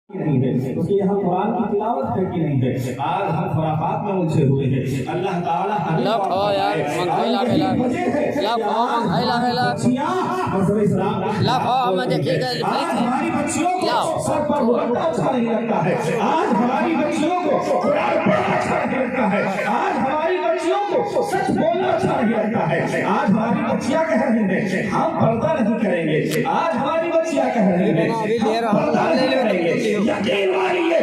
نہیں ہے اس کے یہاں قرآن کی تلاوت ہے کہ نہیں ہے. آج ہم خرافات میں الجھے ہوئے ہیں. اللہ تعالیٰ ہماری بچیوں کو سر پر دوپٹہ اچھا نہیں لگتا ہے. آج ہماری بچیوں کو قرآن پڑھنا اچھا نہیں لگتا ہے. آج ہماری بچیوں کو سچ بولنا اچھا نہیں لگتا ہے. آج ہماری بچیاں کہہ رہی ہیں ہم پردہ نہیں کریں گے. آج ہماری بچیاں کہہ رہی ہیں ہم پردہ نہیں کریں گے. یقین مانیے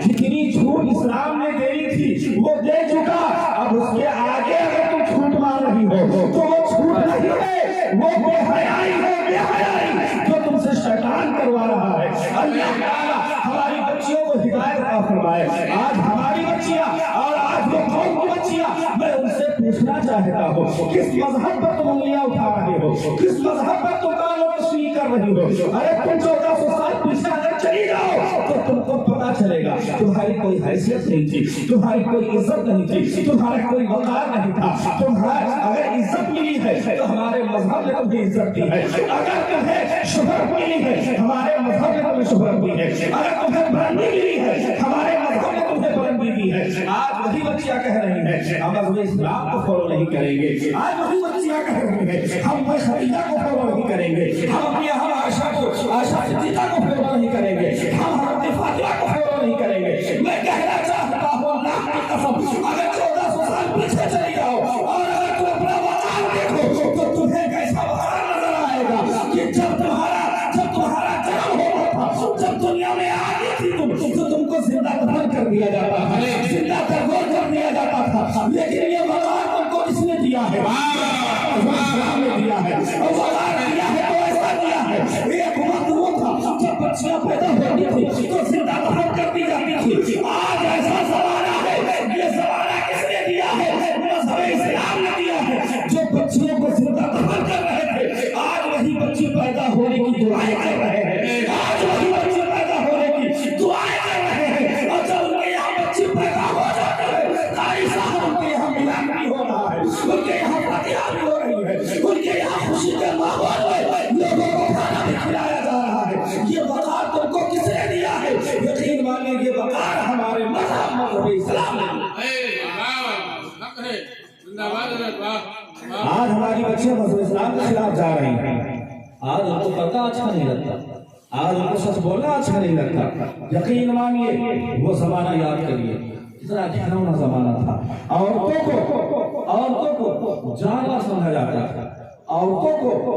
جتنی چھوٹ اسلام نے دینی تھی وہ دے چکا. اب اس کے آگے اگر تم چھوٹ مان رہی ہو تو وہ چھوٹ نہیں ہے, وہ بے حیائی ہے. بے حیائی جو تم سے شیطان کروا رہا ہے. اللہ تعالیٰ ہماری بچیوں کو ہدایت عطا فرمائے. آج ہماری بچیاں اور آج وہ قوم کی بچیاں, میں ان سے پوچھنا چاہتا ہوں کس مذہب پر تم انگلیاں اٹھا رہے ہو, کس مذہب پر تم کانوں میں سوئی کر رہی ہو. ارے تم 1400 سال پیچھے اگر چلی جاؤ تو تم کو پتا چلے گا تمہاری کوئی حیثیت نہیں تھی, تمہاری کوئی عزت نہیں تھی, تمہارا کوئی وقار نہیں تھا. تمہارا اگر عزت ملی ہے تو ہمارے مذہب نے تمہیں عزت دی ہے. اگر تمہیں شہرت ملی ہے ہمارے مذہب نے تمہیں شہرت دی ہے. اگر تمہیں بلندی ملی ہے ہمارے مذہب نے تمہیں بلندی دی ہے. آج وہی بچیاں کہہ رہی ہیں ہم مذہب اسلام کو فالو نہیں کریں گے. آج وہی بچیاں کہہ رہی ہیں ہم خدیجہ کو فالو نہیں کریں گے. ہم اپنی عائشہ صدیقہ کو فالو نہیں کریں گے. ہم حضرت فاطمہ کو فالو نہیں کریں گے. میں کہنا چاہتا ہوں اللہ کی قسم اگر 1400 سال پیچھے چلی جاؤ اور اگر تم اپنا وقار دیکھو تو تمہیں کیسا وقار نظر آئے گا کہ جب تمہارا جنم ہوا تھا, جب دنیا میں آئی تھی تم کو زندہ دفن کر دیا جاتا تھا, زندہ تربور کر دیا جاتا تھا. لیکن یہ وقار تم کو کس نے دیا ہے؟ اسلام نے دیا ہے. اور وقار دیا ہے تو ایسا دیا ہے. ایک وقت وہ تھا جب بچیاں پیدا ہوتی تھی تو زندہ دفن کر دی جاتی تھی. آج ایسا زمانہ ہے, یہ زمانہ کس نے دیا ہے؟ مذہب اسلام نے دیا ہے. جو بچیوں کو زندہ دفن کر رہے تھے آج وہی بچی پیدا ہونے کی دعائیں کر رہے ہیں. آج وہی بچی پیدا ہونے کی دعائیں کر رہے ہیں. اور جب ان کے یہاں بچی پیدا ہو جاتی ہے قاری صاحب ان کے یہاں ملاد بھی ہو رہا ہے, ان کے یہاں فاتحہ بھی ہو رہی ہے, ان کے یہاں خوشی کے ماحول میں لوگوں کو کھانا بھی کھلایا جا رہا ہے. یہ وقار تم کو کس نے دیا ہے؟ یقین مانیے یہ وقار ہمارے مذہب اسلام نے. آج ہماری بچیاں مذہب اسلام کے خلاف جا رہی ہیں. آج ان کو پردہ اچھا نہیں لگتا, آج ان کو سچ بولنا اچھا نہیں لگتا. یقین مانیے وہ زمانہ یاد کریے کتنا گھناؤنا زمانہ تھا. عورتوں کو جانور سمجھا جاتا تھا, عورتوں کو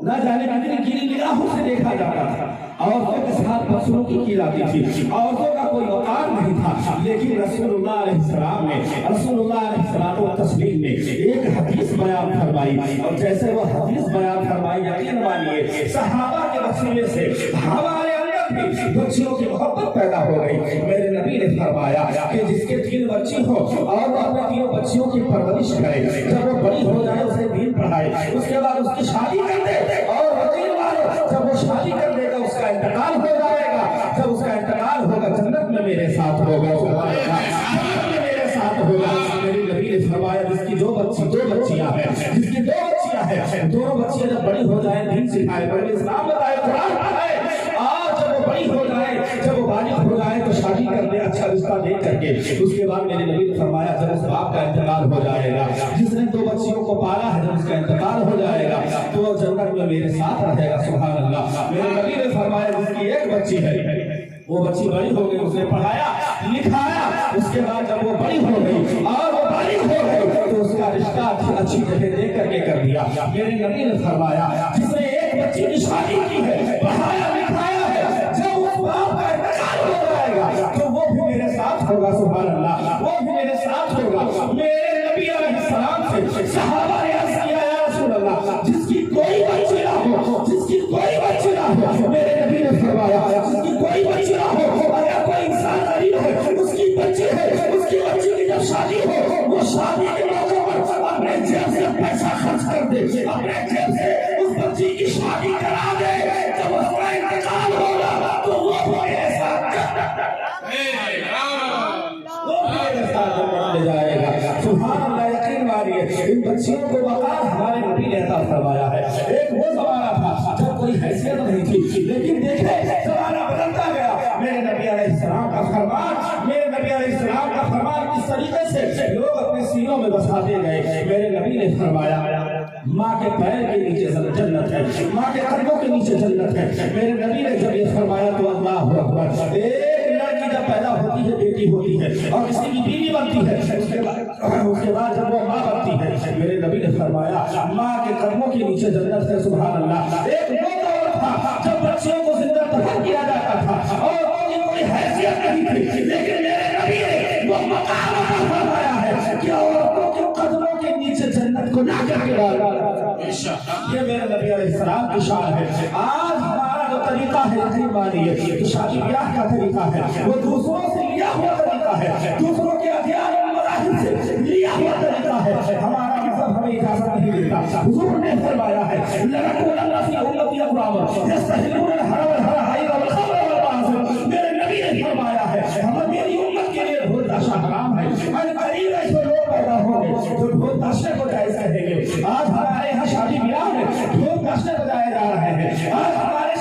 نہ جانے کتنی گیلی نگاہوں سے دیکھا جاتا تھا, عورتوں کے ساتھ بدسلوکی کی جاتی تھی, عورتوں کا کوئی وقار نہیں تھا. لیکن رسول اللہ علیہ السلام نے ایک حدیث بیان فرمائی, اور جیسے وہ حدیث بیان فرمائی یقین مانیے صحابہ کے وسیلے سے ہمارے اندر بھی بچیوں کی محبت پیدا ہو گئی. میرے نبی نے فرمایا کہ جس کے 3 بچی ہو اور وہ اپنے 3 بچیوں کی پرورش کرے, جب وہ بڑی ہو جائے اسے دین پڑھائے, اس کے بعد اس کی شادی کر دے, اور یقین مانو جب وہ شادی کر دے گا اس کا انتقال ہو جائے گا. جب اس کا انتقال ہوگا جنت میں میرے ساتھ ہوگا, جنت میں میرے ساتھ ہوگا. میرے نبی نے فرمایا جس کی 2 بچیاں ہیں, جس کی 2 بچیاں ہیں, دونوں بچیاں جب بڑی ہو جائیں دین سکھائے, پہلے اسلام بتائے, قرآن بتائے, اور جب وہ بڑی ہو جائے, جب وہ بالغ ہو جائے تو شادی کر دے اچھا رشتہ دیکھ کر کے. اس کے بعد میرے نبی نے فرمایا جب اس باپ کا انتقال ہو جائے گا, جس نے 2 بچیوں کو پالا ہے, جب اس کا انتقال ہو جائے گا تو وہ جنت میں میرے ساتھ رہے گا. سبحان اللہ. میرے نبی نے فرمایا جس کی 1 بچی ہے وہ بچی بڑی ہو گئی, اس نے پڑھایا لکھایا, اس کے بعد جب وہ بڑی ہو گئی اور وہ بالغ ہو گئی تو اس کا رشتہ اچھی جگہ دیکھ کر کے کر دیا. میرے نبی نے فرمایا جس نے 1 بچی کی شادی کی ہے, پڑھایا لکھایا ہے, جب اس باپ کا انتقال ہو جائے گا تو وہ بھی میرے ساتھ ہوگا. سبحان اللہ, وہ بھی میرے ساتھ ہوگا. میرے نبی علیہ السلام سے صحابہ نے عرض کیا یا رسول اللہ جس کی کوئی بچی نہ ہو, جس کی کوئی بچی نہ ہو, میرے نبی نے فرمایا جس کی کوئی بچی نہ ہو, اگر کوئی انسان غریب ہے اس کی بچی ہے, اس کی بچی کی جب شادی ہو وہ شادی کے موقع پر اپنے جیب سے پیسہ خرچ کر دے, اپنے جیب سے اس بچی کی شادی کرا دے. جب اس کا انتقال ہوگا تو وہ میرے ساتھ لے جائے گا. سبحان اللہ. یقین مانیے ان بچیوں کو وقار ہمارے نبی نے عطا فرمایا ہے. ایک وہ زمانہ تھا جب کوئی حیثیت نہیں تھی, لیکن دیکھیں زمانہ بدلتا نبی علیہ السلام کا فرمان، میرے نبی علیہ السلام کا فرمان کس طریقے سے لوگ اپنے سینوں میں بساتے گئے. میرے نبی نے فرمایا ماں کے پیر کے نیچے جنت ہے، ماں کے قدموں کے نیچے جنت ہے. میرے نبی نے جب یہ فرمایا تو اللہ اکبر. ایک لڑکی جب پیدا ہوتی ہے بیٹی ہوتی ہے اور کسی کی بیوی بنتی ہے، اس کے بعد جب وہ ماں بنتی ہے، میرے نبی نے فرمایا ماں کے قدموں کے نیچے جنت ہے. سبحان اللہ. ایک وہ دور تھا جب بچیوں کو زندہ دفن کیا جاتا تھا اور ان کی کوئی حیثیت نہیں تھی، لیکن میرے نبی نے وہ مقام عطا فرمایا ہے کہ عورتوں کے قدموں کے نیچے جنت کو لا کر کے ڈالا. یہ میرے نبی علیہ السلام کی شان ہے. آج ہمارا جو طریقہ ہے یقین مانیے کہ شادی بیاہ کا طریقہ ہے وہ دوسروں سے لیا ہوا طریقہ ہے، دوسروں کے ادیان و مذاہب سے لیا ہوا طریقہ ہے. ہمارا مذہب ہمیں اجازت نہیں دیتا. حضور نے فرمایا ہے لَنَكُونَنَّ فِي أُمَّتِي أَقْوَامٌ يَسْتَحِلُّونَ الْحَرَمَ وَالْحَرَائِرَ وَالْخَمْرَ وَالْمَعْصِيَةَ. میرے نبی نے فرمایا ہے ہمیں میری امت کے لیے ڈھول تاشا حرام ہے. قریب ایسے لوگ پیدا ہوں گے جو ڈھول تاشے کو جائز کہیں گے. آج ہمارے یہاں شادی بیاہ میں ڈھول تاشے بجائے جا رہے ہیں. آج ہمارے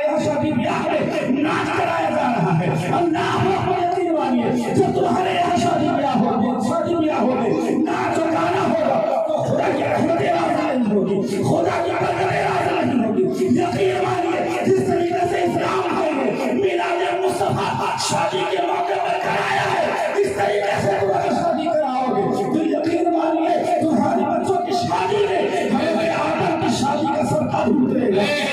یہاں شادی بیاہ میں ناچ کرایا جا رہا ہے. اللہ اکبر. یقین مانیے جب تمہارے یہاں شادی بیاہ ہوگی ناچ و گانا ہوگا تو خدا کی رحمت راضی نہیں ہوگی، خدا کی برکت راضی نہیں ہوگی. یقین مانیے جس طریقے سے اسلام ہے میلاد مصطفیٰ شادی کے موقع پر کرایا ہے، اس طریقے سے تم شادی کراؤ گے تو یقین مانیے تمہاری بچوں کی شادی میں ہمیں آدم کی شادی کا صدقہ ڈھونڈے گا.